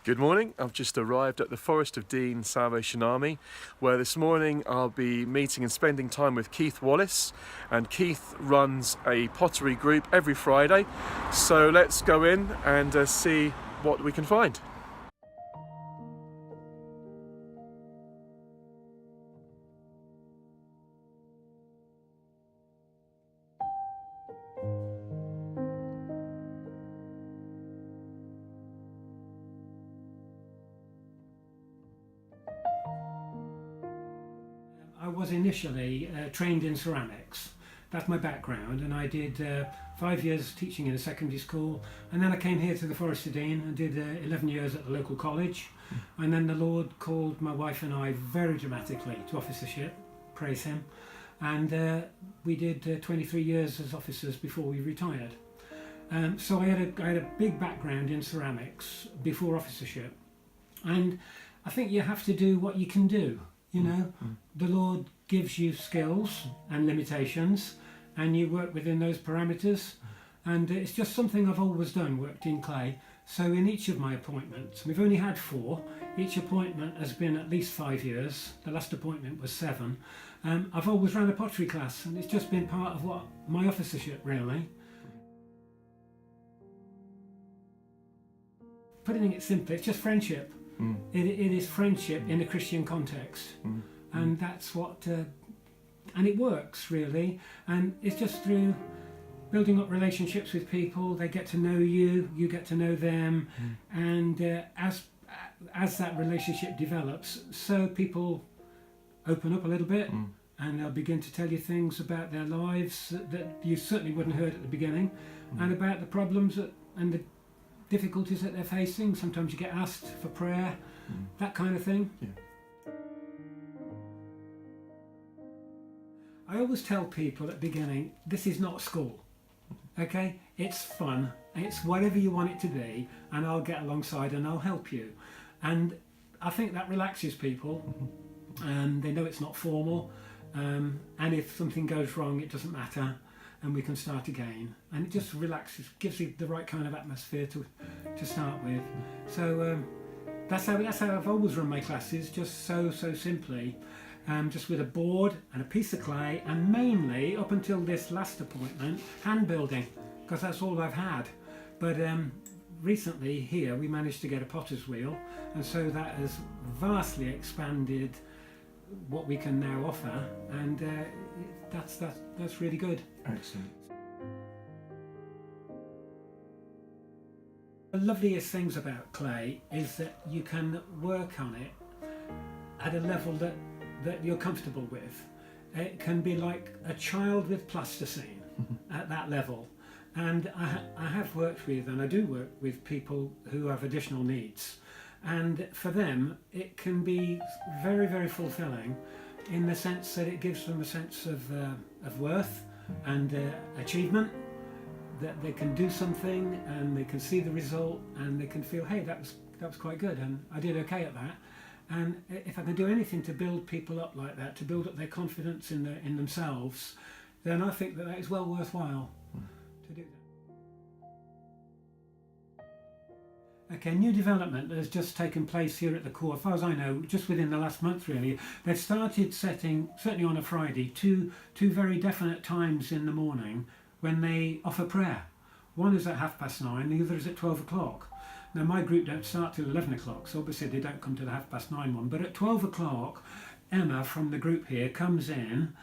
Good morning. I've just arrived at the Forest of Dean Salvation Army, where this morning I'll be meeting and spending time with Keith Wallis. And Keith runs a pottery group every Friday. So let's go in and see what we can find. I was initially trained in ceramics. That's my background, and I did 5 years teaching in a secondary school, and then I came here to the Forest of Dean and did 11 years at the local college, and then the Lord called my wife and I very dramatically to officership, praise Him, and we did 23 years as officers before we retired. So I had a big background in ceramics before officership, and I think you have to do what you can do. You know, the Lord gives you skills and limitations, and you work within those parameters. And it's just something I've always done, worked in clay. So in each of my appointments, we've only had 4. Each appointment has been at least 5 years. The last appointment was 7. I've always run a pottery class, and it's just been part of what my officership, really. Putting it simply, it's just friendship. It is friendship in a Christian context, and that's what, and it works really, and it's just through building up relationships with people. They get to know you, you get to know them, and as that relationship develops, so people open up a little bit, and they'll begin to tell you things about their lives that you certainly wouldn't have heard at the beginning, and about the problems and the difficulties that they're facing. Sometimes you get asked for prayer, that kind of thing. I always tell people at the beginning, this is not school, okay? It's fun, it's whatever you want it to be, and I'll get alongside and I'll help you. And I think that relaxes people, and they know it's not formal, and if something goes wrong, it doesn't matter, and we can start again, and it just relaxes, gives you the right kind of atmosphere to start with. So that's how I've always run my classes, just so simply, just with a board and a piece of clay, and mainly up until this last appointment, hand building, because that's all I've had. But recently here we managed to get a potter's wheel, and so that has vastly expanded what we can now offer, and that's really good. Excellent. The loveliest things about clay is that you can work on it at a level that you're comfortable with. It can be like a child with plasticine at that level. And I have worked with, and I do work with, people who have additional needs. And for them, it can be very, very fulfilling, in the sense that it gives them a sense of worth and achievement, that they can do something and they can see the result and they can feel, hey, that was quite good and I did okay at that. And if I can do anything to build people up like that, to build up their confidence in themselves, then I think that is well worthwhile to do that. Okay, new development has just taken place here at the core, as far as I know, just within the last month really. They've started setting, certainly on a Friday, two very definite times in the morning when they offer prayer. One is at 9:30, the other is at 12 o'clock. Now my group don't start till 11 o'clock, so obviously they don't come to the 9:30 one, but at 12 o'clock Emma from the group here comes in,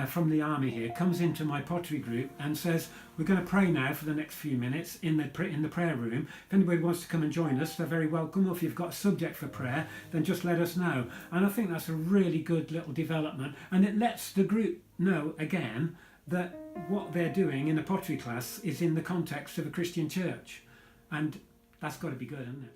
from the army here, comes into my pottery group and says, we're going to pray now for the next few minutes in the prayer room. If anybody wants to come and join us, they're very welcome. Or if you've got a subject for prayer, then just let us know. And I think that's a really good little development, and it lets the group know again that what they're doing in a pottery class is in the context of a Christian church, and that's got to be good, isn't it?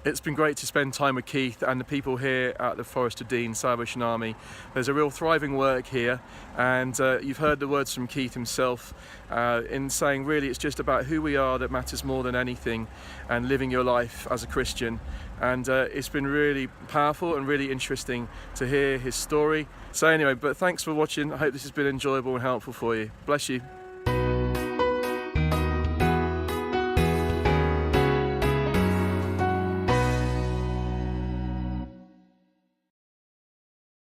It's been great to spend time with Keith and the people here at the Forest of Dean Salvation Army. There's a real thriving work here, and you've heard the words from Keith himself in saying really it's just about who we are that matters more than anything, and living your life as a Christian. And it's been really powerful and really interesting to hear his story. So anyway, but thanks for watching. I hope this has been enjoyable and helpful for you. Bless you.